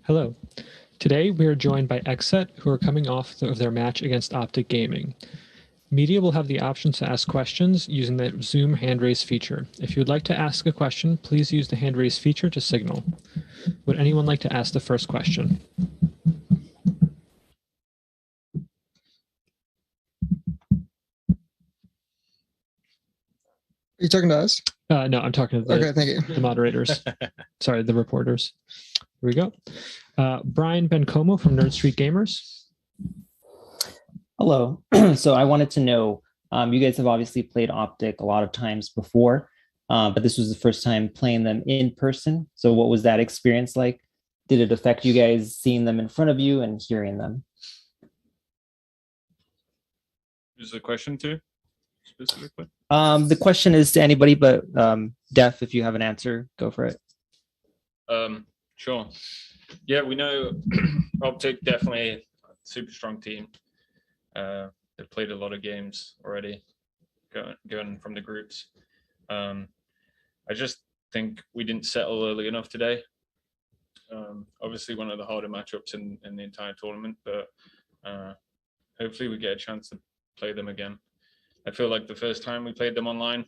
Hello. Today we are joined by XSET, who are coming off of their match against OpTic Gaming. Media will have the option to ask questions using the Zoom hand raise feature. If you would like to ask a question, please use the hand raise feature to signal. Would anyone like to ask the first question? Are you talking to us? No, I'm talking to Thank you. the moderators. Sorry, the reporters. Here we go. Brian Bencomo from Nerd Street Gamers. Hello. So I wanted to know, you guys have obviously played OpTic a lot of times before, but this was the first time playing them in person. So what was that experience like? Did it affect you guys seeing them in front of you and hearing them? Is the question too specifically? The question is to anybody, but Def, if you have an answer, go for it. Sure. Yeah, we know OpTic definitely a super strong team. They've played a lot of games already, going from the groups. I just think we didn't settle early enough today. Obviously one of the harder matchups in the entire tournament, but hopefully we get a chance to play them again. I feel like the first time we played them online,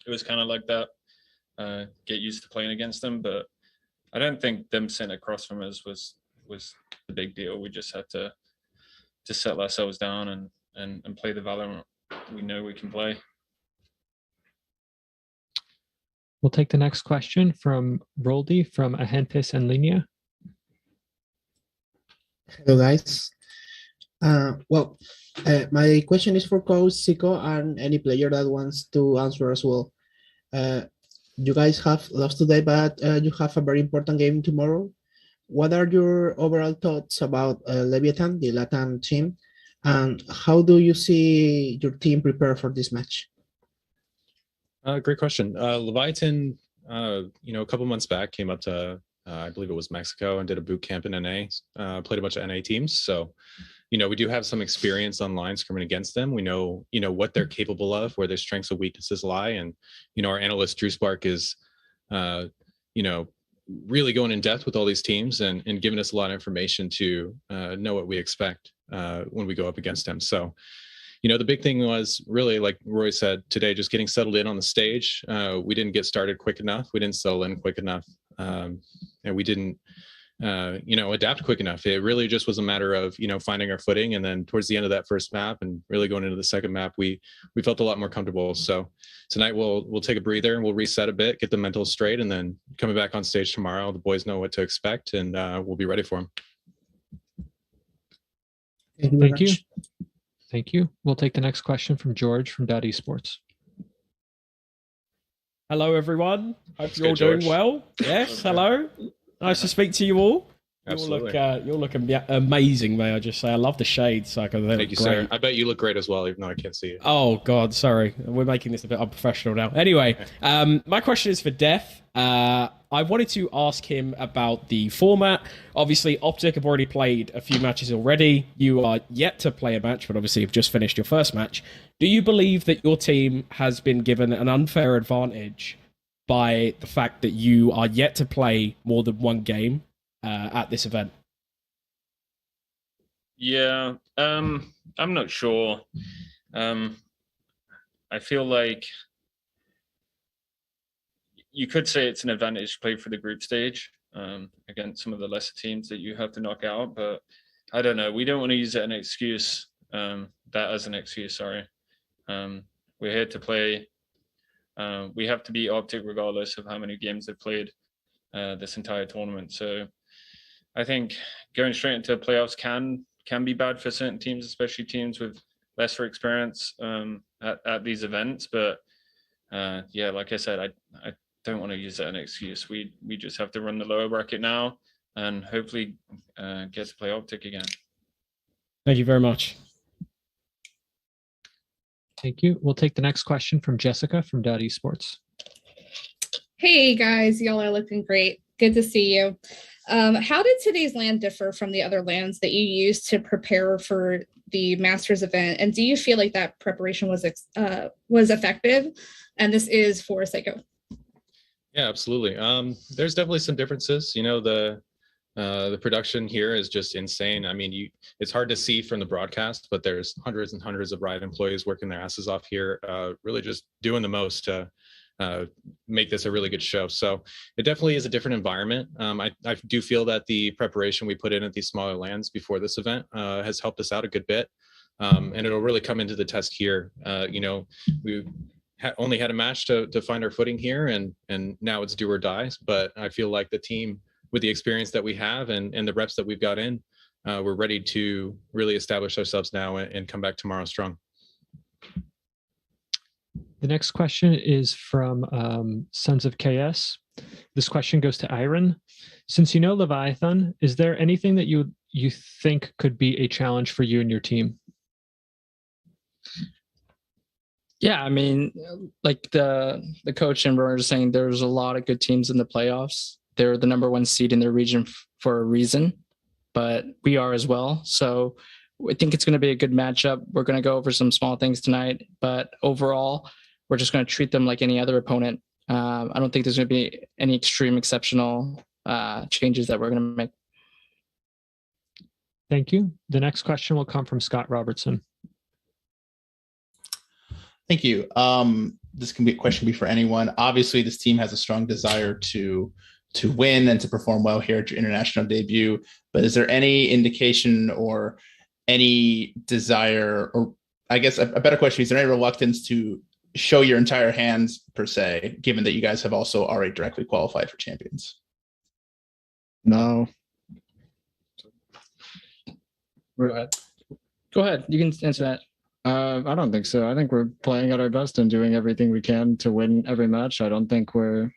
it was kind of like that, get used to playing against them, but I don't think them sitting across from us was the big deal. We just had to settle ourselves down and play the Valorant we know we can play. We'll take the next question from Roldy from Agentes en Línea. Hello, guys. My question is for Coach Zico and any player that wants to answer as well. You guys have lost today, but you have a very important game tomorrow. What are your overall thoughts about Leviathan, the Latin team, and how do you see your team prepare for this match? Great question. Leviathan, a couple months back came up to, I believe it was Mexico, and did a boot camp in NA, played a bunch of NA teams. So, we do have some experience online scrimming against them. We know, what they're capable of, where their strengths and weaknesses lie. And, our analyst, Drew Spark, is, really going in depth with all these teams and giving us a lot of information to know what we expect when we go up against them. So, the big thing was really, like Roy said today, just getting settled in on the stage. We didn't get started quick enough. We didn't settle in quick enough. And we didn't, adapt quick enough. It really just was a matter of, finding our footing. And then towards the end of that first map and really going into the second map, we felt a lot more comfortable. So tonight we'll take a breather and we'll reset a bit, get the mental straight, and then coming back on stage tomorrow, the boys know what to expect, and we'll be ready for them. Thank you. Thank you. We'll take the next question from George from Dot Esports. Hello, everyone. Hope you're all doing well. Yes, hello. Nice to speak to you all. Absolutely. You all look amazing, may I just say. I love the shades. Thank you, sir. I bet you look great as well, even though I can't see you. Oh, God, sorry. We're making this a bit unprofessional now. Anyway, my question is for Def. I wanted to ask him about the format. Obviously, OpTic have already played a few matches already. You are yet to play a match, but obviously you've just finished your first match. Do you believe that your team has been given an unfair advantage by the fact that you are yet to play more than one game at this event? Yeah, I'm not sure. I feel like you could say it's an advantage to play for the group stage against some of the lesser teams that you have to knock out, but I don't know. We don't want to use that as an excuse, sorry. We're here to play. We have to beat OpTic regardless of how many games they've played this entire tournament. So I think going straight into playoffs can be bad for certain teams, especially teams with lesser experience at these events. But yeah, like I said, I don't want to use that as an excuse. We just have to run the lower bracket now and hopefully get to play OpTic again. Thank you very much. Thank you. We'll take the next question from Jessica from Dot Esports. Hey guys, y'all are looking great. Good to see you. How did today's LAN differ from the other LANs that you used to prepare for the Masters event? And do you feel like that preparation was effective? And this is for Psycho. Yeah, absolutely. There's definitely some differences. The The production here is just insane. I mean, it's hard to see from the broadcast, but there's hundreds and hundreds of Riot employees working their asses off here, really just doing the most to make this a really good show. So it definitely is a different environment. I do feel that the preparation we put in at these smaller lands before this event has helped us out a good bit. And it'll really come into the test here. We only had a match to find our footing here, and now it's do or die. But I feel like the team, with the experience that we have and the reps that we've got in, we're ready to really establish ourselves now and come back tomorrow strong. The next question is from Sons of KS. This question goes to Iron. Since you know Leviathan, is there anything that you think could be a challenge for you and your team? Yeah, I mean, like the coach and Rory are saying, there's a lot of good teams in the playoffs. They're the number one seed in their region for a reason, but we are as well. So I think it's going to be a good matchup. We're going to go over some small things tonight, but overall, we're just going to treat them like any other opponent. I don't think there's going to be any extreme exceptional changes that we're going to make. Thank you. The next question will come from Scott Robertson. Thank you. This can be a question for anyone. Obviously, this team has a strong desire to win and to perform well here at your international debut. But is there any indication or any desire, or I guess a better question, is there any reluctance to show your entire hands per se, given that you guys have also already directly qualified for champions? No. Go ahead. You can answer that. I don't think so. I think we're playing at our best and doing everything we can to win every match. I don't think we're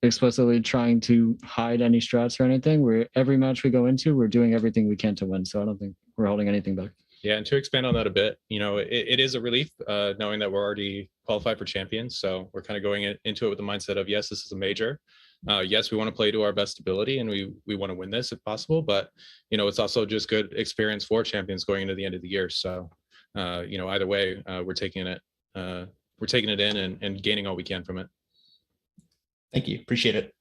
explicitly trying to hide any strats or anything. Every match we go into, we're doing everything we can to win. So I don't think we're holding anything back. Yeah, and to expand on that a bit, it is a relief knowing that we're already qualified for champions. So we're kind of going into it with the mindset of, yes, this is a major. Yes, we want to play to our best ability, and we want to win this if possible. But it's also just good experience for champions going into the end of the year. So either way, we're taking it in and gaining all we can from it. Thank you. Appreciate it.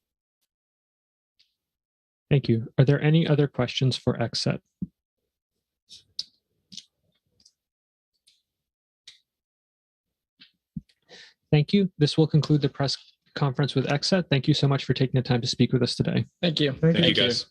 Thank you. Are there any other questions for XSET? Thank you. This will conclude the press conference with XSET. Thank you so much for taking the time to speak with us today. Thank you. Thank you, guys.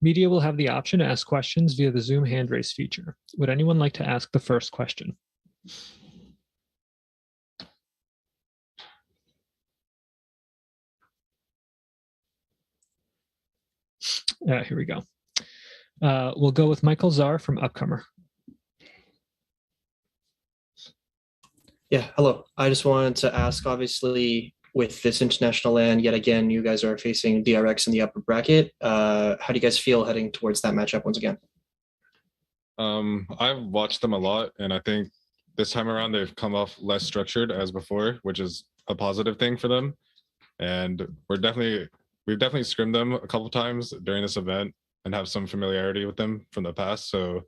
Media will have the option to ask questions via the Zoom hand raise feature. Would anyone like to ask the first question? Here we go. We'll go with Michael Czar from Upcomer. Yeah, hello. I just wanted to ask, obviously, with this international land, yet again, you guys are facing DRX in the upper bracket. How do you guys feel heading towards that matchup once again? I've watched them a lot, and I think this time around they've come off less structured as before, which is a positive thing for them. And we've definitely scrimmed them a couple times during this event and have some familiarity with them from the past. So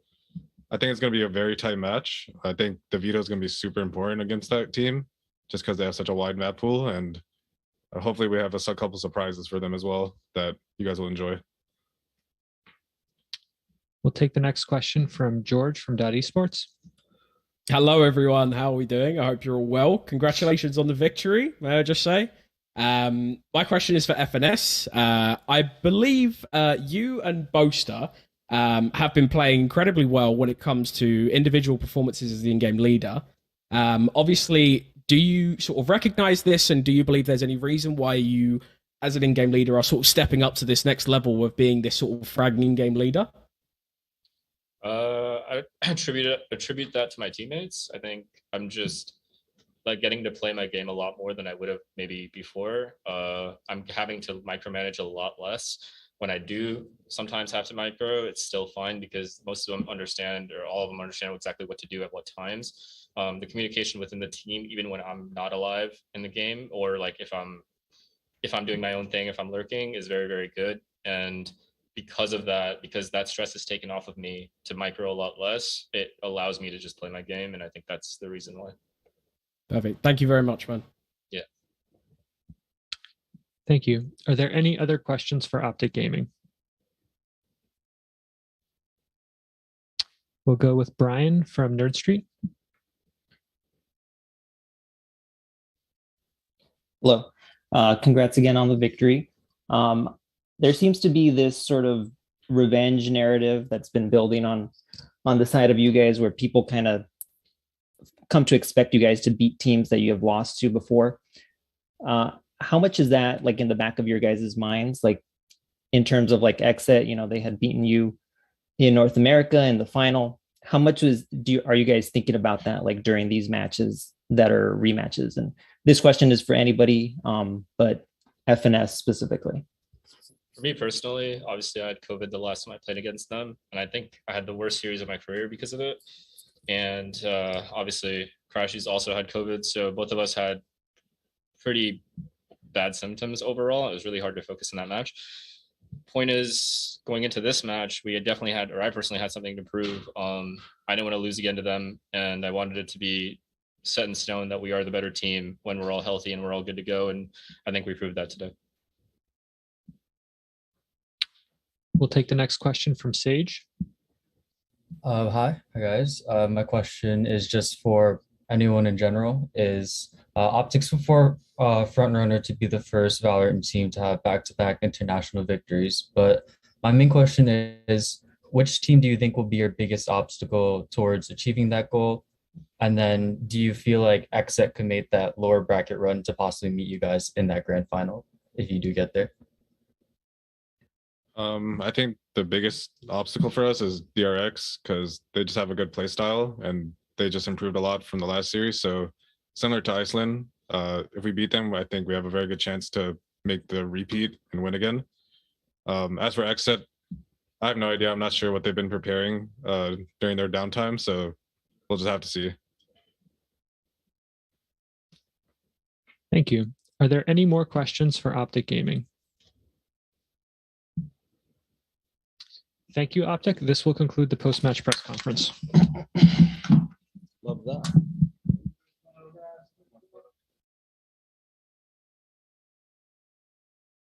I think it's going to be a very tight match. I think the veto is going to be super important against that team, just because they have such a wide map pool, and hopefully we have a couple surprises for them as well that you guys will enjoy. We'll take the next question from George from .esports. Hello, everyone. How are we doing? I hope you're all well. Congratulations on the victory, may I just say. My question is for FNS. I believe you and Boaster have been playing incredibly well when it comes to individual performances as the in-game leader. Obviously, do you sort of recognize this, and do you believe there's any reason why you, as an in-game leader, are sort of stepping up to this next level of being this sort of fragging in-game leader? I attribute that to my teammates. I think I'm just like getting to play my game a lot more than I would have maybe before. I'm having to micromanage a lot less. When I do sometimes have to micro, it's still fine because most of them understand, or all of them understand exactly what to do at what times. The communication within the team, even when I'm not alive in the game, or like if I'm doing my own thing, if I'm lurking, is very, very good. And because of that, because that stress is taken off of me to micro a lot less, it allows me to just play my game. And I think that's the reason why. Perfect. Thank you very much, man. Yeah. Thank you. Are there any other questions for OpTic Gaming? We'll go with Brian from Nerd Street. Hello. Congrats again on the victory. There seems to be this sort of revenge narrative that's been building on the side of you guys, where people kind of come to expect you guys to beat teams that you have lost to before. How much is that like in the back of your guys' minds, like in terms of like XSET, you know, they had beaten you in North America in the final. How much are you guys thinking about that, like during these matches that are rematches? And this question is for anybody, but FNS specifically. For me personally, obviously I had COVID the last time I played against them, and I think I had the worst series of my career because of it. And obviously Crashies also had COVID, so both of us had pretty bad symptoms overall. It was really hard to focus in that match. Point is, going into this match, we had definitely had, or I personally had something to prove. I didn't want to lose again to them, and I wanted it to be set in stone that we are the better team when we're all healthy and we're all good to go, and I think we proved that today. We'll take the next question from Sage. Hi guys. My question is just for anyone in general. Is OpTic's for frontrunner to be the first Valorant team to have back-to-back international victories, but my main question is, which team do you think will be your biggest obstacle towards achieving that goal? And then do you feel like XSET can make that lower bracket run to possibly meet you guys in that grand final if you do get there? I think the biggest obstacle for us is DRX, because they just have a good play style and they just improved a lot from the last series. So similar to Iceland, if we beat them, I think we have a very good chance to make the repeat and win again. As for XSET, I have no idea. I'm not sure what they've been preparing during their downtime, so we'll just have to see. Thank you. Are there any more questions for OpTic Gaming? Thank you, OpTic. This will conclude the post-match press conference.